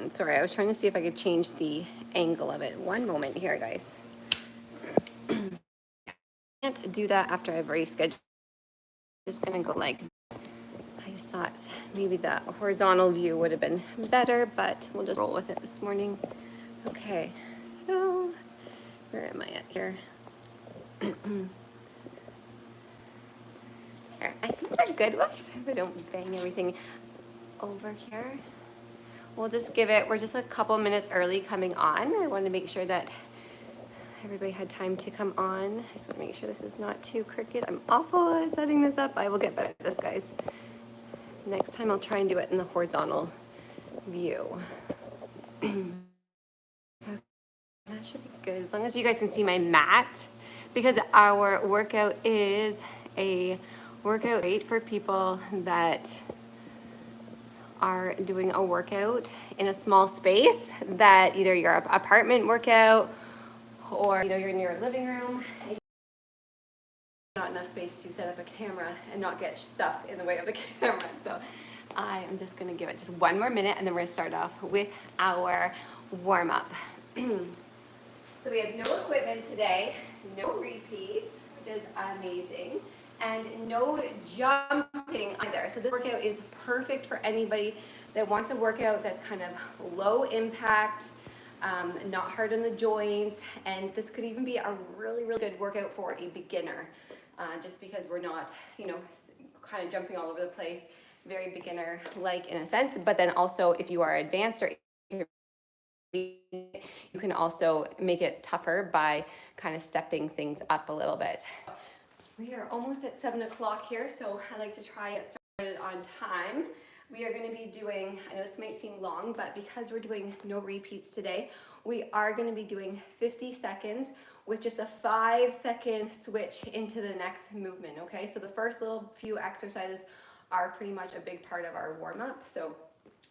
Sorry, I was trying to see if I could change the angle of it. One moment here, guys. Can't do that after I've rescheduled. Just gonna go like, I just thought maybe the horizontal view would have been better, but we'll just roll with it this morning. Okay, so where am I at here? Here, I think we're good. Whoops, if I don't bang everything over here. We'll just give it, we're just a couple minutes early coming on. I want to make sure that everybody had time to come on. I just want to make sure this is not too crooked. I'm awful at setting this up. I will get better at this, guys. Next time I'll try and do it in the horizontal view. That should be good, as long as you guys can see my mat, because our workout is a workout rate for people that are doing a workout in a small space, that either your apartment workout or you're in your living room and not enough space to set up a camera and not get stuff in the way of the camera. So I am just going to give it just one more minute, and then we're going to start off with our warm-up. So we have no equipment today, no repeats, which is amazing, and no jumping either. So this workout is perfect for anybody that wants a workout that's kind of low impact, not hard on the joints, and this could even be a really, really good workout for a beginner, just because we're not, kind of jumping all over the place, very beginner-like in a sense, but then also if you are advanced or you can also make it tougher by kind of stepping things up a little bit. We are almost at 7 o'clock here, so I like to try it started on time. We are going to be doing, I know this might seem long, but because we're doing no repeats today, we are going to be doing 50 seconds with just a 5-second switch into the next movement, okay? So the first little few exercises are pretty much a big part of our warm-up, so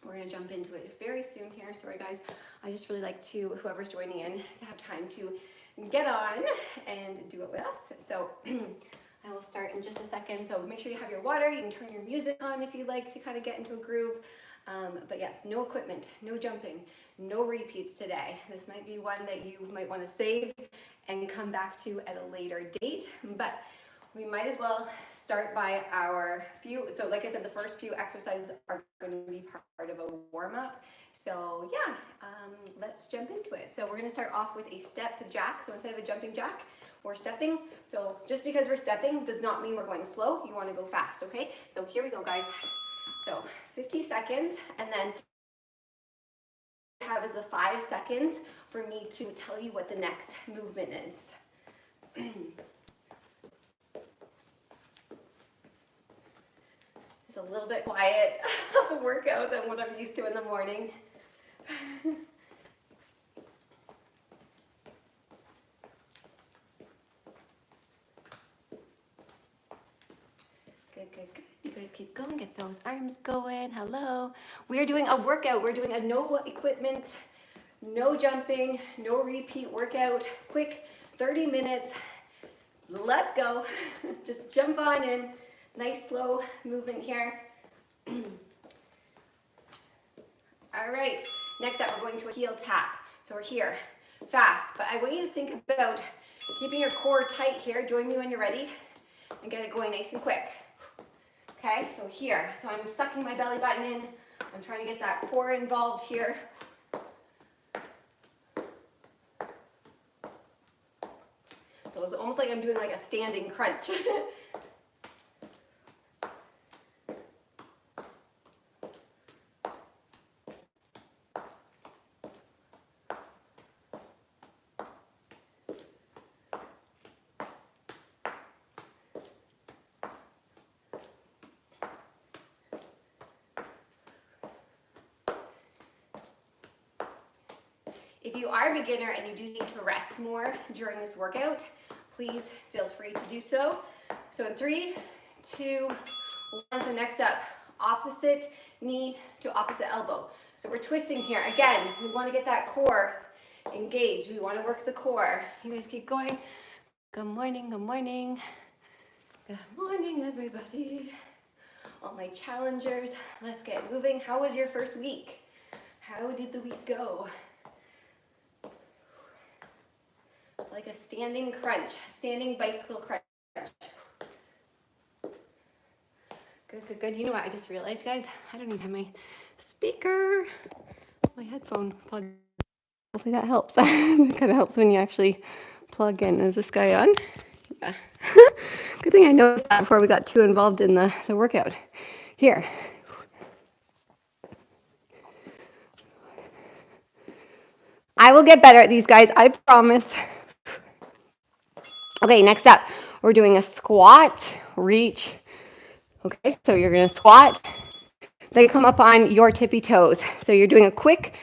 we're going to jump into it very soon here. Sorry guys, I just really like to, whoever's joining in, to have time to get on and do it with us. So I will start in just a second. So make sure you have your water. You can turn your music on if you like to kind of get into a groove. But yes, no equipment, no jumping, no repeats today. This might be one that you might want to save and come back to at a later date. But we might as well start by our few, so like I said, the first few exercises are going to be part of a warm-up. So yeah, let's jump into it. So we're going to start off with a step jack. So instead of a jumping jack, we're stepping. So just because we're stepping does not mean we're going slow. You want to go fast, okay? So here we go, guys. So 50 seconds, and then have is the 5 seconds for me to tell you what the next movement is. It's a little bit quiet of a workout than what I'm used to in the morning. Good, good, good. You guys keep going, get those arms going. Hello. We are doing a workout. We're doing a no equipment, no jumping, no repeat workout. Quick 30 minutes. Let's go. Just jump on in. Nice slow movement here. All right, next up we're going to a heel tap. So we're here, fast, but I want you to think about keeping your core tight here. Join me when you're ready and get it going nice and quick. Okay, so here, so I'm sucking my belly button in. I'm trying to get that core involved here. So it's almost like I'm doing like a standing crunch. If you are a beginner and you do need to rest more during this workout, please feel free to do so. So in 3, 2, 1, so next up, opposite knee to opposite elbow. So we're twisting here. Again, we want to get that core engaged. We want to work the core. You guys keep going. Good morning, good morning. Good morning, everybody. All my challengers, let's get moving. How was your first week? How did the week go? It's like a standing crunch, standing bicycle crunch. Good, good, good. You know what I just realized, guys? I don't even have my speaker, my headphone plug. Hopefully that helps. It kind of helps when you actually plug in. Is this guy on? Yeah. Good thing I noticed that before we got too involved in the workout. Here. I will get better at these, guys. I promise. Okay, next up, we're doing a squat, reach. Okay, so you're going to squat. Then come up on your tippy toes. So you're doing a quick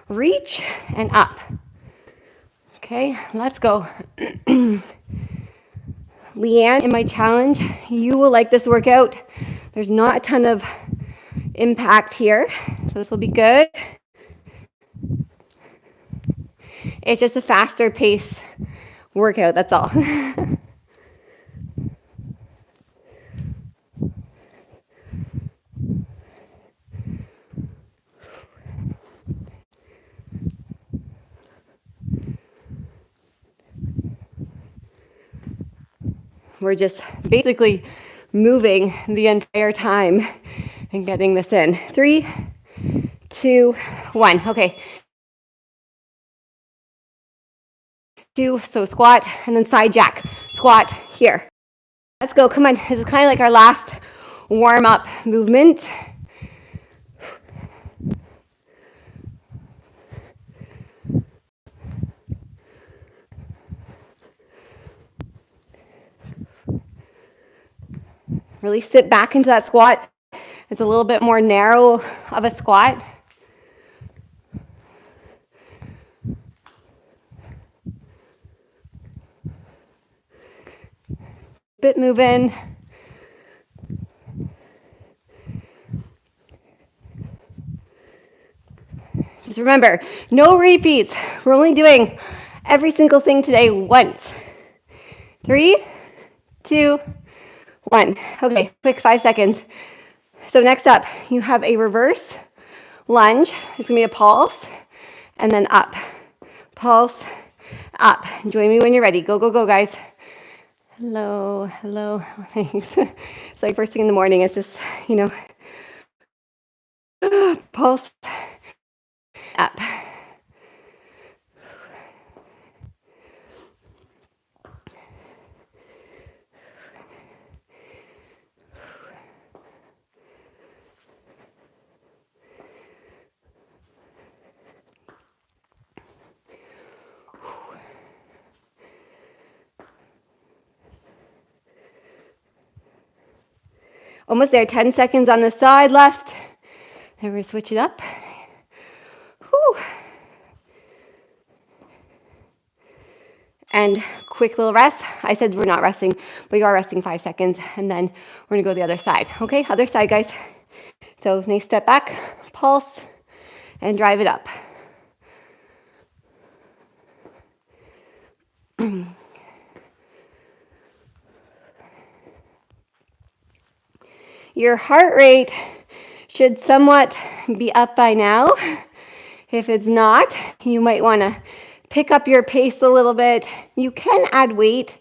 reach and up. Okay, let's go. Leanne, in my challenge, you will like this workout. There's not a ton of impact here, so this will be good. It's just a faster pace workout, that's all. We're just basically moving the entire time and getting this in. 3, 2, 1. Okay. 2, so squat and then side jack. Squat here. Let's go. Come on. This is kind of like our last warm-up movement. Really sit back into that squat. It's a little bit more narrow of a squat. Bit moving. Just remember, no repeats. We're only doing every single thing today once. 3, 2, 1. Okay, quick 5 seconds. So next up, you have a reverse lunge. It's gonna be a pulse and then up. Pulse, up. Join me when you're ready. Go, go, go, guys. Hello, hello. Thanks. It's like first thing in the morning. It's just, pulse, up. Almost there. 10 seconds on the side left. Then we're going to switch it up. Whew. And quick little rest. I said we're not resting, but you are resting 5 seconds. And then we're going to go the other side. Okay, other side, guys. So nice step back, pulse, and drive it up. Your heart rate should somewhat be up by now. If it's not, you might want to pick up your pace a little bit. You can add weight,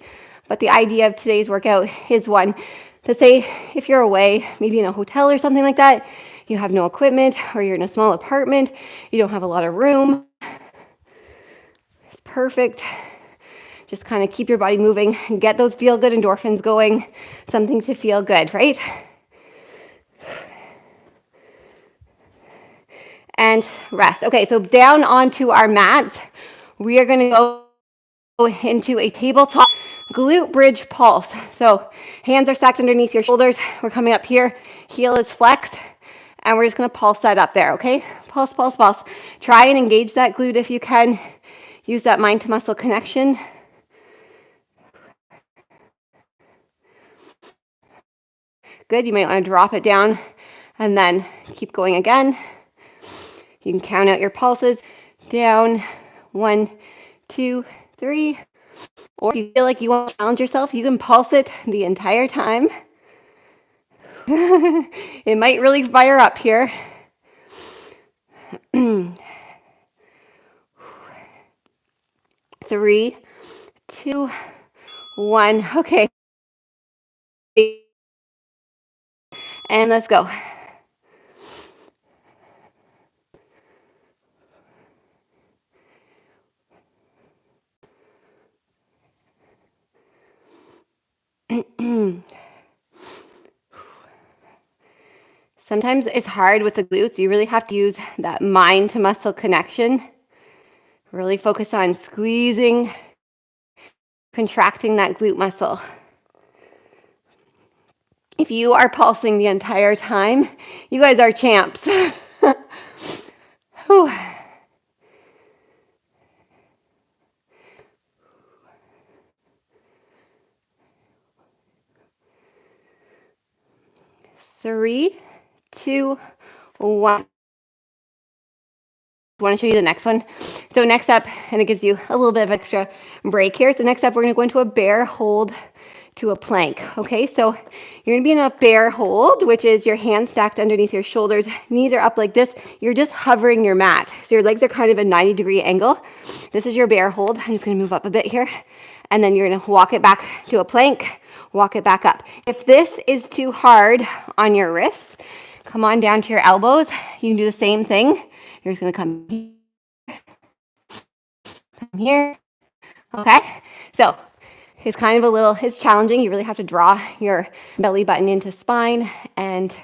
but the idea of today's workout is one to say if you're away, maybe in a hotel or something like that, you have no equipment or you're in a small apartment, you don't have a lot of room. It's perfect. Just kind of keep your body moving and get those feel-good endorphins going, something to feel good, right? And rest. Okay, so down onto our mats, we are going to go into a tabletop glute bridge pulse. So hands are stacked underneath your shoulders. We're coming up here, heel is flexed, and we're just going to pulse that up there, okay? Pulse, pulse, pulse. Try and engage that glute if you can. Use that mind to muscle connection. Good, you might want to drop it down and then keep going again. You can count out your pulses. Down, 1, 2, 3. Or if you feel like you want to challenge yourself, you can pulse it the entire time. It might really fire up here. 3, 2, 1. Okay. And let's go. Sometimes it's hard with the glutes. You really have to use that mind to muscle connection. Really focus on squeezing, contracting that glute muscle. If you are pulsing the entire time, you guys are champs. Whew. Three, two, one. I want to show you the next one. So next up, and it gives you a little bit of extra break here. So next up, we're going to go into a bear hold to a plank. Okay, so you're going to be in a bear hold, which is your hands stacked underneath your shoulders, knees are up like this. You're just hovering your mat. So your legs are kind of a 90-degree angle. This is your bear hold. I'm just going to move up a bit here. And then you're going to walk it back to a plank, walk it back up. If this is too hard on your wrists, come on down to your elbows. You can do the same thing. You're just going to come here. Okay, so it's kind of it's challenging. You really have to draw your belly button into spine. And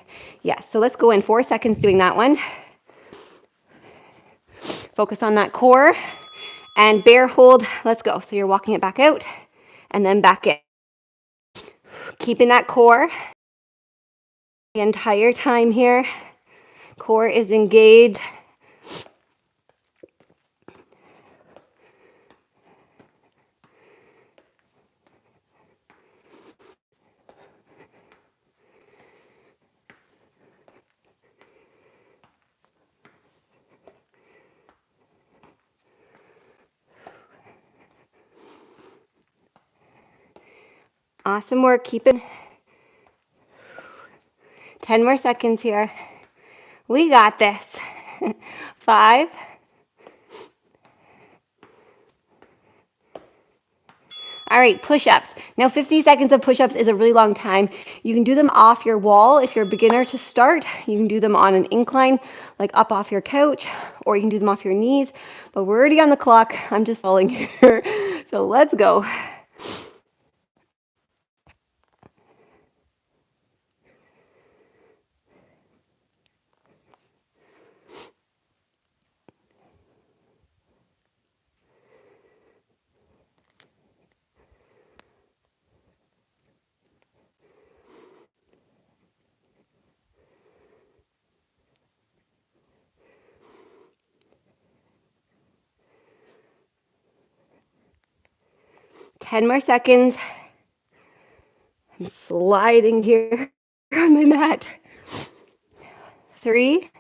yeah, so let's go in 4 seconds doing that one. Focus on that core and bear hold. Let's go. So you're walking it back out and then back in. Keeping that core the entire time here. Core is engaged. Awesome work. Keeping 10 more seconds here. We got this. 5. All right, push-ups. Now 50 seconds of push-ups is a really long time. You can do them off your wall if you're a beginner to start. You can do them on an incline, like up off your couch, or you can do them off your knees. But we're already on the clock. I'm just stalling here. So let's go. 10 more seconds. I'm sliding here on my mat. 3.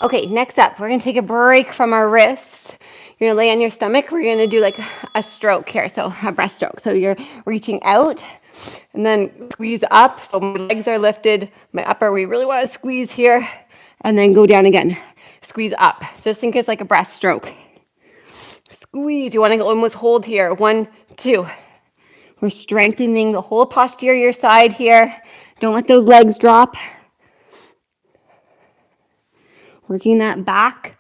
Okay, next up, we're gonna take a break from our wrist. You're gonna lay on your stomach. We're gonna do like a stroke here, so a breaststroke. So you're reaching out and then squeeze up. So my legs are lifted, my upper, we really wanna squeeze here and then go down again. Squeeze up. So just think it's like a breaststroke. Squeeze, you wanna almost hold here. 1, 2. We're strengthening the whole posterior side here. Don't let those legs drop. Working that back.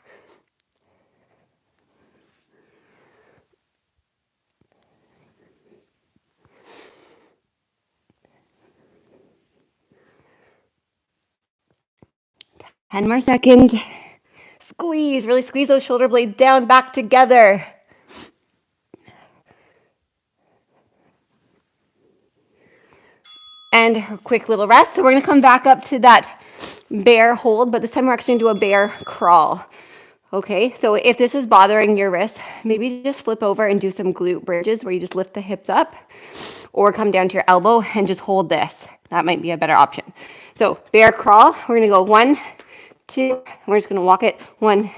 Ten more seconds. Squeeze, really squeeze those shoulder blades down, back together. And a quick little rest. So we're gonna come back up to that bear hold, but this time we're actually gonna do a bear crawl. Okay, so if this is bothering your wrist, maybe just flip over and do some glute bridges where you just lift the hips up, or come down to your elbow and just hold this. That might be a better option. So bear crawl, we're gonna go 1, 2, we're just gonna walk it 1,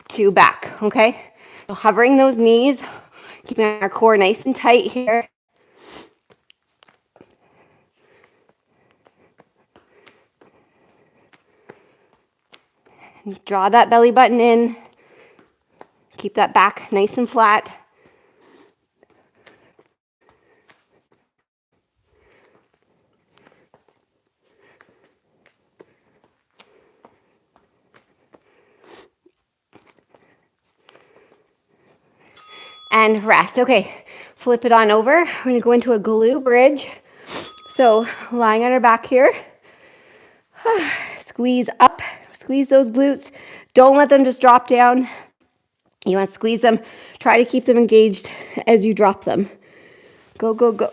2 back, okay? So hovering those knees, keeping our core nice and tight here. Draw that belly button in. Keep that back nice and flat. And rest. Okay, flip it on over. We're gonna go into a glute bridge. So lying on our back here, squeeze up, squeeze those glutes. Don't let them just drop down. You want to squeeze them. Try to keep them engaged as you drop them. Go, go, go.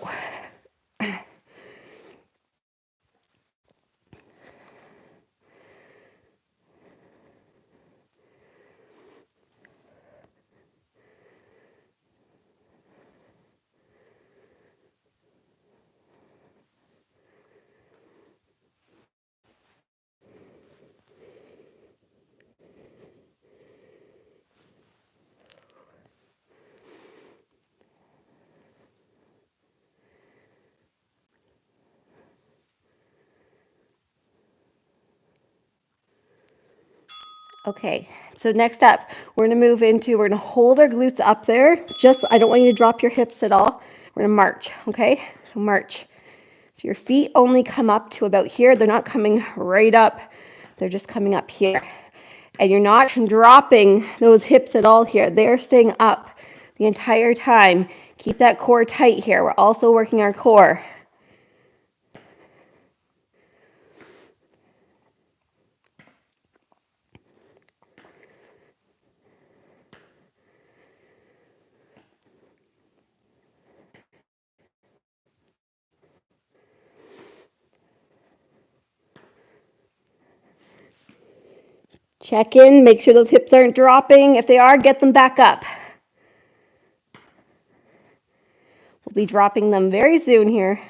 Okay, so next up, we're gonna hold our glutes up there. I don't want you to drop your hips at all. We're gonna march, okay? So march. So your feet only come up to about here. They're not coming right up. They're just coming up here. And you're not dropping those hips at all here. They're staying up the entire time. Keep that core tight here. We're also working our core. Check in, make sure those hips aren't dropping. If they are, get them back up. We'll be dropping them very soon here.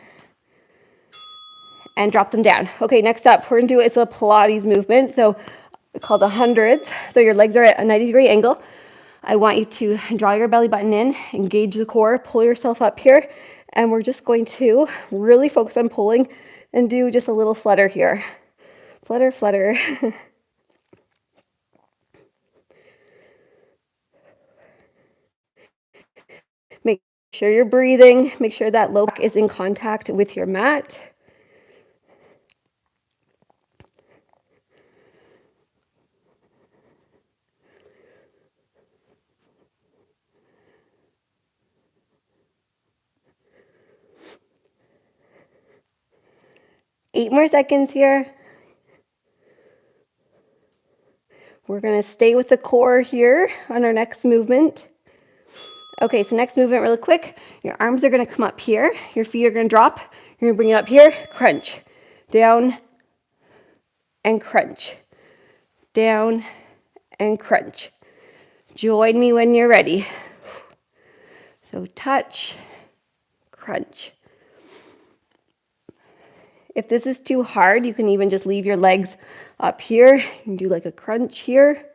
And drop them down. Okay, next up, we're gonna do it's a Pilates movement. So called the hundreds. So your legs are at a 90-degree angle. I want you to draw your belly button in, engage the core, pull yourself up here. And we're just going to really focus on pulling and do just a little flutter here. Flutter, flutter. Make sure you're breathing. Make sure that low back is in contact with your mat. Eight more seconds here. We're going to stay with the core here on our next movement. Okay, so next movement really quick. Your arms are going to come up here. Your feet are going to drop. You're going to bring it up here. Crunch. Down and crunch. Down and crunch. Join me when you're ready. So touch, crunch. If this is too hard, you can even just leave your legs up here. You can do like a crunch here.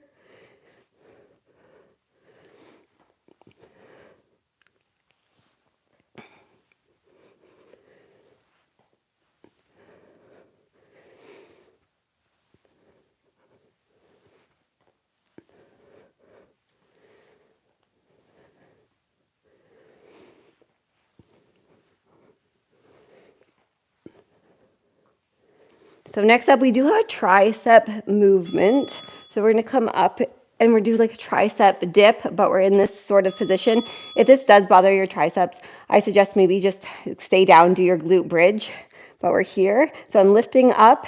So next up, we do have a tricep movement. So we're gonna come up and we're doing like a tricep dip, but we're in this sort of position. If this does bother your triceps, I suggest maybe just stay down, do your glute bridge, but we're here. So I'm lifting up,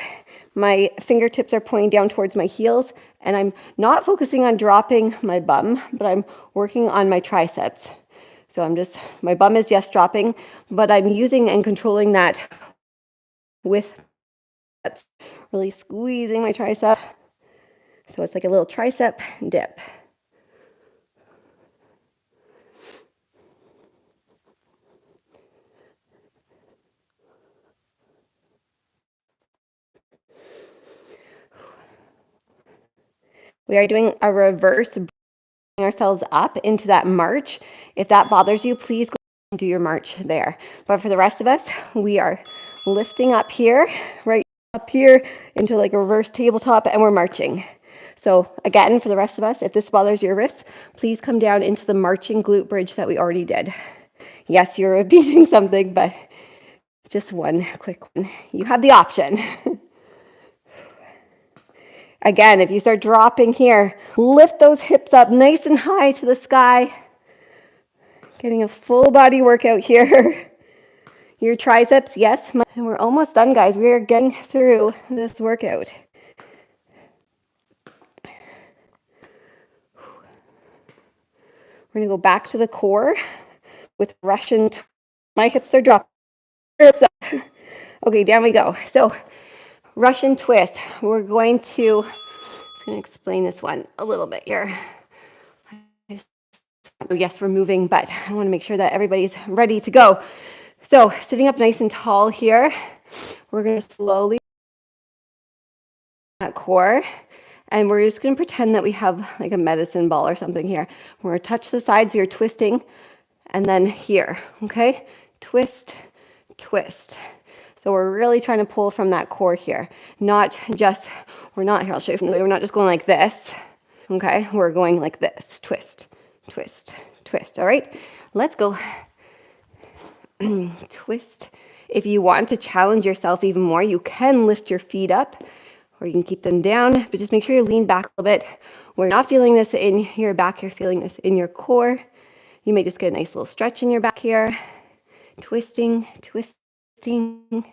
my fingertips are pointing down towards my heels, and I'm not focusing on dropping my bum, but I'm working on my triceps. So my bum is just dropping, but I'm using and controlling that with really squeezing my tricep. So it's like a little tricep dip. We are doing a reverse, bringing ourselves up into that march. If that bothers you, please go and do your march there. But for the rest of us, we are lifting up here, right up here into like a reverse tabletop, and we're marching. So again, for the rest of us, if this bothers your wrists, please come down into the marching glute bridge that we already did. Yes, you're repeating something, but just one quick one. You have the option. Again, if you start dropping here, lift those hips up nice and high to the sky. Getting a full body workout here. Your triceps, yes. And we're almost done, guys. We are getting through this workout. We're going to go back to the core with Russian. My hips are dropping. Hips up. Okay, down we go. So Russian twist. We're going to, just going to explain this one a little bit here. Oh, yes, we're moving, but I want to make sure that everybody's ready to go. So sitting up nice and tall here, we're going to slowly that core, and we're just going to pretend that we have like a medicine ball or something here. We're going to touch the sides, so you're twisting, and then here, okay? Twist, twist. So we're really trying to pull from that core here, not just, we're not, here, I'll show you from the way, we're not just going like this, okay? We're going like this, twist, twist, twist, all right? Let's go. Twist. If you want to challenge yourself even more, you can lift your feet up or you can keep them down, but just make sure you lean back a little bit. We're not feeling this in your back, you're feeling this in your core. You may just get a nice little stretch in your back here. Twisting, twisting.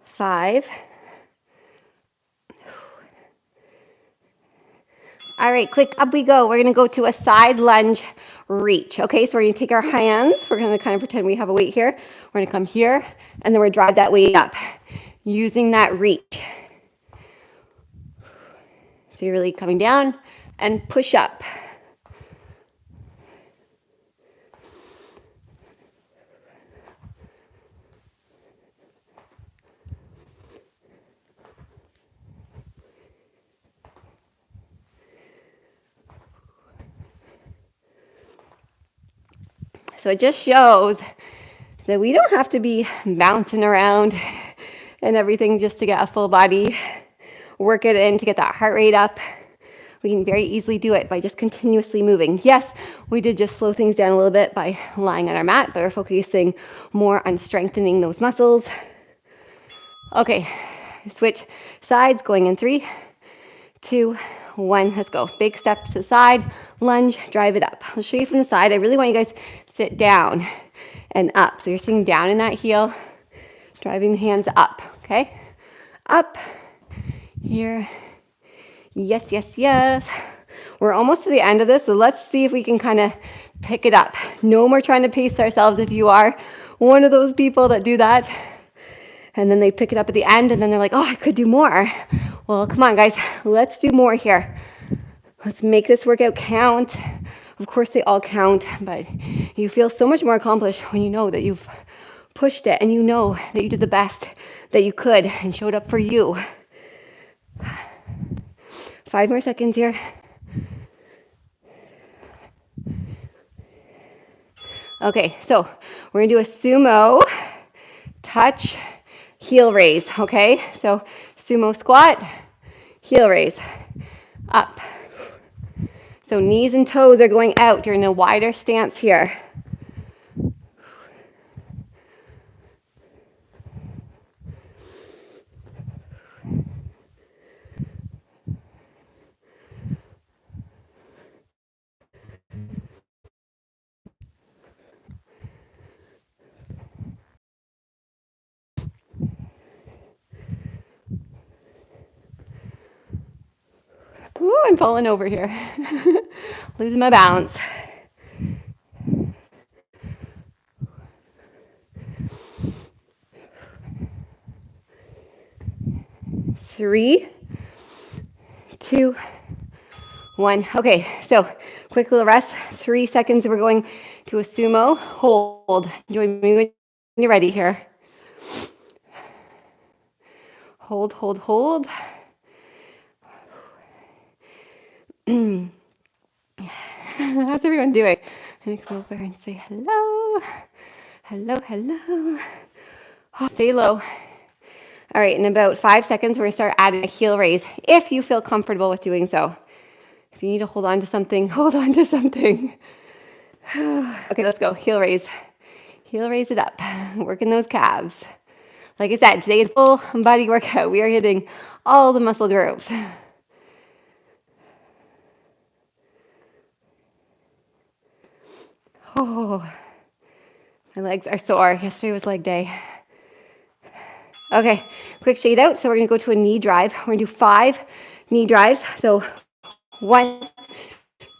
Five. All right, quick, up we go. We're gonna go to a side lunge reach. Okay, so we're gonna take our hands. We're gonna kind of pretend we have a weight here. We're gonna come here, and then we're gonna drive that weight up using that reach. So you're really coming down and push up. So it just shows that we don't have to be bouncing around and everything just to get a full body, work it in to get that heart rate up. We can very easily do it by just continuously moving. Yes, we did just slow things down a little bit by lying on our mat, but we're focusing more on strengthening those muscles. Okay, switch sides, going in 3, 2, 1, let's go. Big step to the side, lunge, drive it up. I'll show you from the side. I really want you guys to sit down and up. So you're sitting down in that heel, driving the hands up, okay? Up, here, yes, yes, yes. We're almost to the end of this, so let's see if we can kind of pick it up. No more trying to pace ourselves if you are one of those people that do that. And then they pick it up at the end, and then they're like, oh, I could do more. Well, come on, guys. Let's do more here. Let's make this workout count. Of course, they all count, but you feel so much more accomplished when you know that you've pushed it and you know that you did the best that you could and showed up for you. 5 more seconds here. Okay, so we're gonna do a sumo touch heel raise, okay? So sumo squat, heel raise, up. So knees and toes are going out. You're in a wider stance here. Ooh, I'm falling over here. Losing my balance. 3, 2, 1. Okay, so quick little rest. 3 seconds. We're going to a sumo hold. Join me when you're ready here. Hold, hold, hold. How's everyone doing? I'm going to come over and say hello. Hello, hello. Oh, stay low. All right, in about 5 seconds, we're going to start adding a heel raise if you feel comfortable with doing so. If you need to hold on to something, hold on to something. Okay, let's go. Heel raise. Heel raise it up. Working those calves. Like I said, today is full body workout. We are hitting all the muscle groups. Oh, my legs are sore. Yesterday was leg day. Okay, quick shade out. So we're gonna go to a knee drive. We're gonna do 5 knee drives. So 1,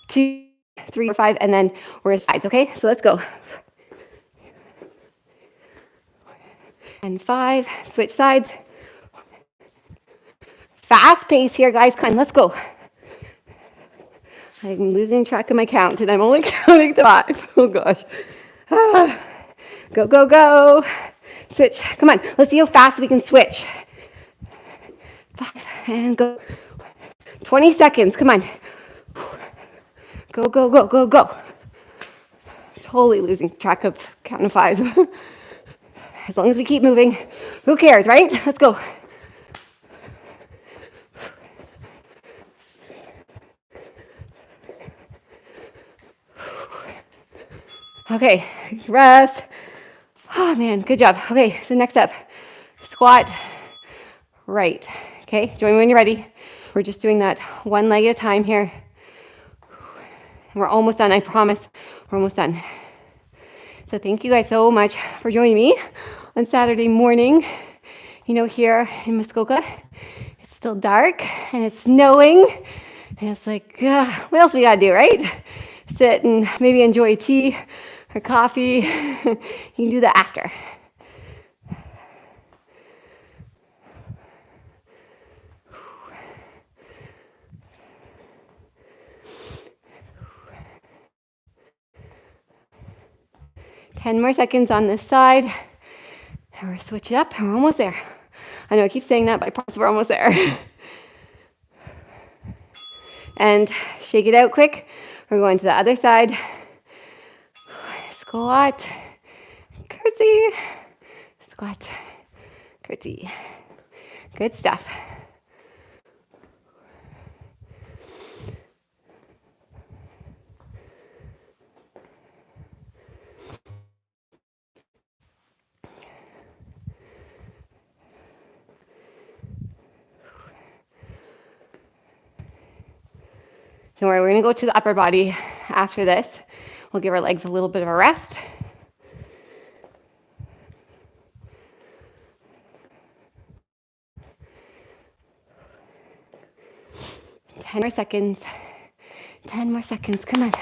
2, 3, 4, 5, and then we're at sides, okay? So let's go. And 5, switch sides. Fast pace here, guys. Come on, let's go. I'm losing track of my count, and I'm only counting to 5. Oh, gosh. Go, go, go. Switch. Come on. Let's see how fast we can switch. 5, and go. 20 seconds. Come on. Go, go, go, go, go. Totally losing track of counting to 5. As long as we keep moving, who cares, right? Let's go. Okay, rest. Oh man, good job. Okay, so next up, squat right. Okay, join me when you're ready. We're just doing that one leg at a time here. We're almost done, I promise. We're almost done. So thank you guys so much for joining me on Saturday morning. You know, here in Muskoka, it's still dark and it's snowing. And it's like, what else we gotta do, right? Sit and maybe enjoy tea or coffee. You can do that after. Ten more seconds on this side. And we're switch it up and we're almost there. I know I keep saying that, but I promise we're almost there. And shake it out quick. We're going to the other side. Squat, curtsy, squat, curtsy. Good stuff. Don't worry, we're gonna go to the upper body after this. We'll give our legs a little bit of a rest. Ten more seconds. 10 more seconds, come on.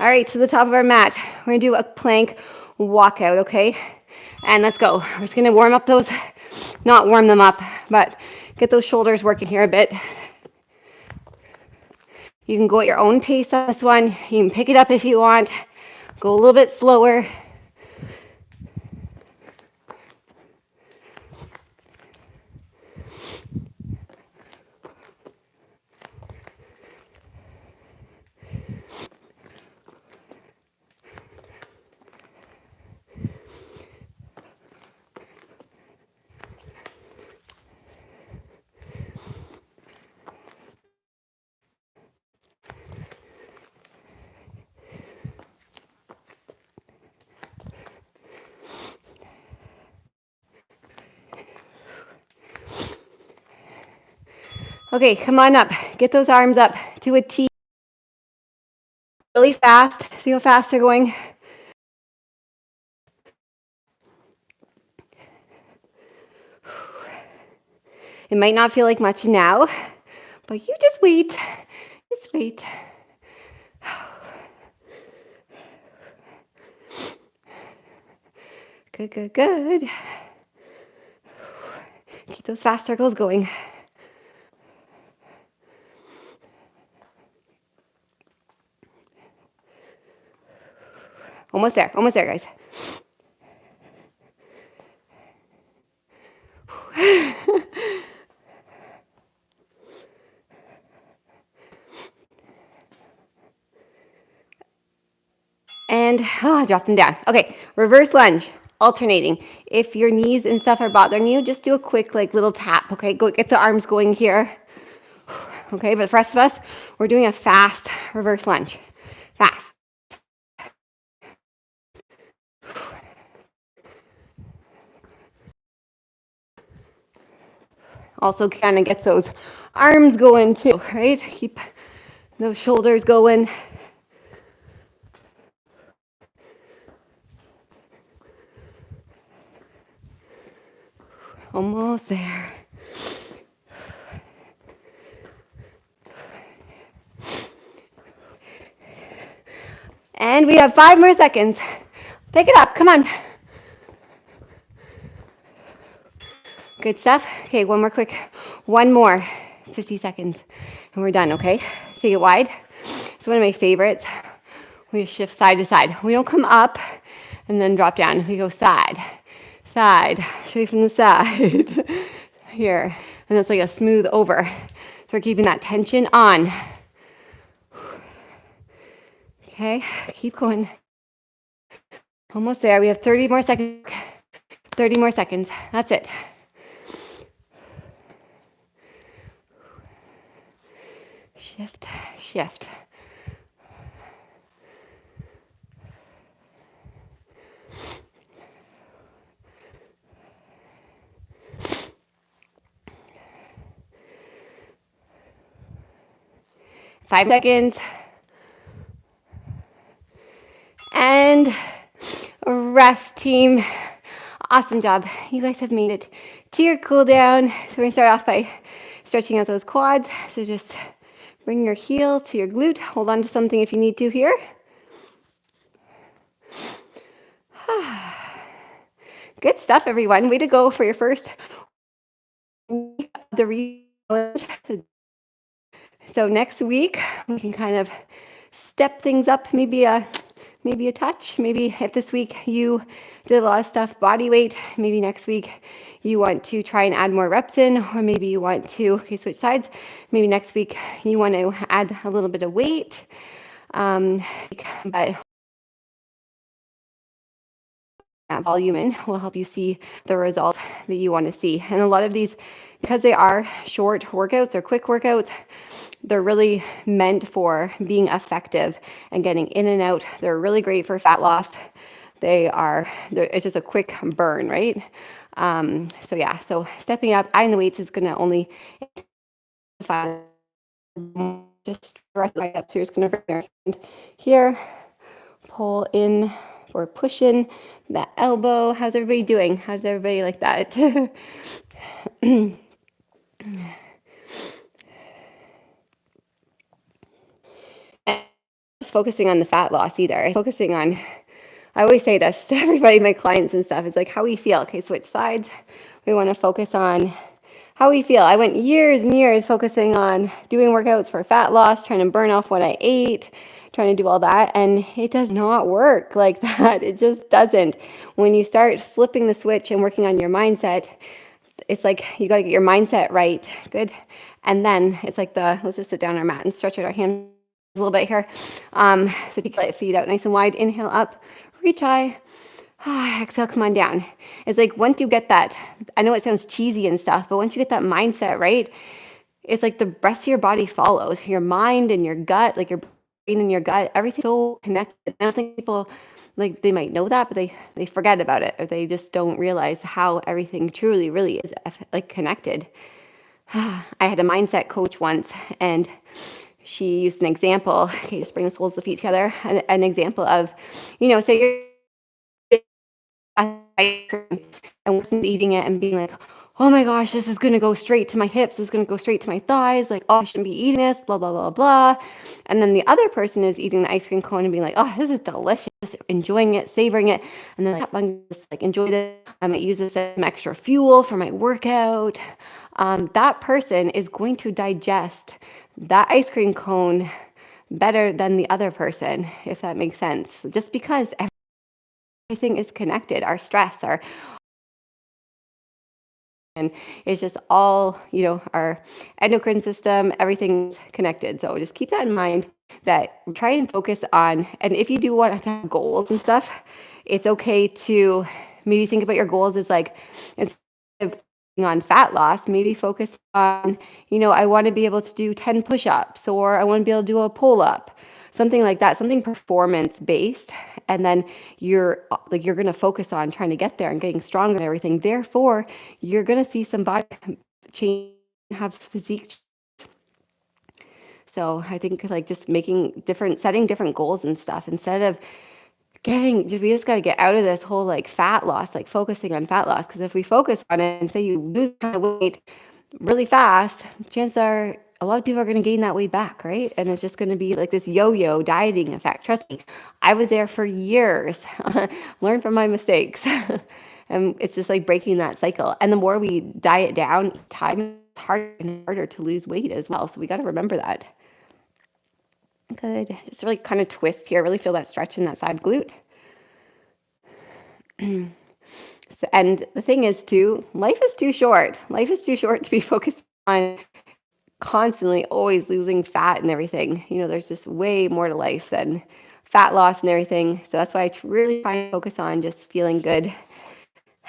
All right, to the top of our mat. We're gonna do a plank walkout, okay? And let's go. We're just gonna warm up those, not warm them up, but get those shoulders working here a bit. You can go at your own pace on this one. You can pick it up if you want. Go a little bit slower. Okay, come on up. Get those arms up to a T. Really fast. See how fast they're going. It might not feel like much now, but you just wait. Just wait. Good, good, good. Keep those fast circles going. Almost there, guys. And drop them down. Okay, reverse lunge, alternating. If your knees and stuff are bothering you, just do a quick like little tap, okay? Go get the arms going here. Okay, but for the rest of us, we're doing a fast reverse lunge. Fast. Also kind of gets those arms going too, right? Keep those shoulders going. Almost there. And we have 5 more seconds. Pick it up, come on. Good stuff. Okay, one more, 50 seconds, and we're done, okay? Take it wide. It's one of my favorites. We shift side to side. We don't come up and then drop down. We go side, straight from the side. Here, and it's like a smooth over. So we're keeping that tension on. Okay, keep going. Almost there. We have 30 more seconds. 30 more seconds. That's it. Shift, shift. Five seconds. And rest, team. Awesome job. You guys have made it to your cool down. So we're gonna start off by stretching out those quads. So just bring your heel to your glute. Hold on to something if you need to here. Good stuff, everyone. Way to go for your first week of the re-challenge. So next week, we can kind of step things up, maybe a touch. Maybe if this week you did a lot of stuff, body weight, maybe next week you want to try and add more reps in, or maybe you want to, switch sides. Maybe next week you want to add a little bit of weight. But volume in will help you see the results that you want to see. And a lot of these, because they are short workouts or quick workouts, they're really meant for being effective and getting in and out. They're really great for fat loss. It's just a quick burn, right? So stepping up, adding the weights is going to only just stretch right up. So you're just going to bring your hand here, pull in or push in that elbow. How's everybody doing? How's everybody like that? Just focusing on the fat loss either. Focusing on, I always say this to everybody, my clients and stuff, is like how we feel. Okay, switch sides. We want to focus on how we feel. I went years and years focusing on doing workouts for fat loss, trying to burn off what I ate, trying to do all that, and it does not work like that. It just doesn't. When you start flipping the switch and working on your mindset, it's like you got to get your mindset right. Good. And then it's like let's just sit down on our mat and stretch out our hands a little bit here. So take the feet out nice and wide. Inhale up, reach high. Exhale, come on down. It's like once you get that, I know it sounds cheesy and stuff, but once you get that mindset right, it's like the rest of your body follows. Your mind and your gut, like your brain and your gut, everything's so connected. I don't think people, like, they might know that, but they forget about it, or they just don't realize how everything truly really is like connected. I had a mindset coach once, and she used an example. Okay, just bring the soles of the feet together. An example of, say you're and wasn't eating it and being like, oh my gosh, this is going to go straight to my hips. This is going to go straight to my thighs. Like, oh, I shouldn't be eating this, blah, blah, blah, blah. And then the other person is eating the ice cream cone and being like, oh, this is delicious, just enjoying it, savoring it. And then like, I'm just like, enjoy this. I might use this as some extra fuel for my workout. That person is going to digest that ice cream cone better than the other person, if that makes sense. Just because everything is connected, our stress, our and it's just all, our endocrine system, everything's connected. So just keep that in mind, that try and focus on, and if you do want to have goals and stuff, it's okay to maybe think about your goals as like, instead of focusing on fat loss, maybe focus on, I want to be able to do 10 push-ups, or I want to be able to do a pull-up, something like that, something performance based. And then you're going to focus on trying to get there and getting stronger and everything. Therefore, you're going to see some body change, have physique. So I think like just setting different goals and stuff, instead of we just got to get out of this whole like fat loss, like focusing on fat loss. Because if we focus on it and say you lose weight really fast, chances are a lot of people are going to gain that weight back, right? And it's just going to be like this yo-yo dieting effect. Trust me, I was there for years. Learn from my mistakes. And it's just like breaking that cycle. And the more we diet down, time it's harder and harder to lose weight as well. So we got to remember that. Good. Just really kind of twist here. Really feel that stretch in that side glute. So, and the thing is too, life is too short. Life is too short to be focused on constantly always losing fat and everything. There's just way more to life than fat loss and everything. So that's why I really try and focus on just feeling good.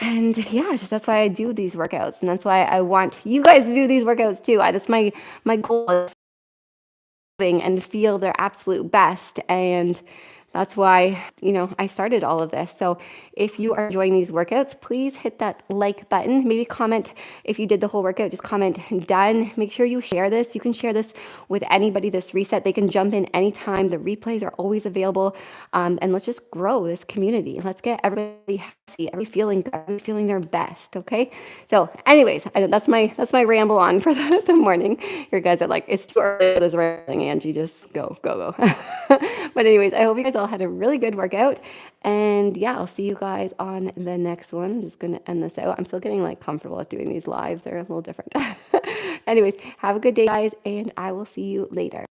And yeah, that's why I do these workouts. And that's why I want you guys to do these workouts too. That's my goal, is and feel their absolute best. And that's why, I started all of this. So if you are enjoying these workouts, please hit that like button. Maybe comment if you did the whole workout, just comment done. Make sure you share this. You can share this with anybody, this reset. They can jump in anytime. The replays are always available. And let's just grow this community. Let's get everybody healthy, everybody feeling their best. Okay. So anyways, that's my ramble on for the morning. Your guys are like, it's too early for this rambling, Angie. Just go. But anyways, I hope you guys all had a really good workout. And yeah, I'll see you guys on the next one. I'm just going to end this out. I'm still getting like comfortable at doing these lives. They're a little different. Anyways, have a good day, guys, and I will see you later.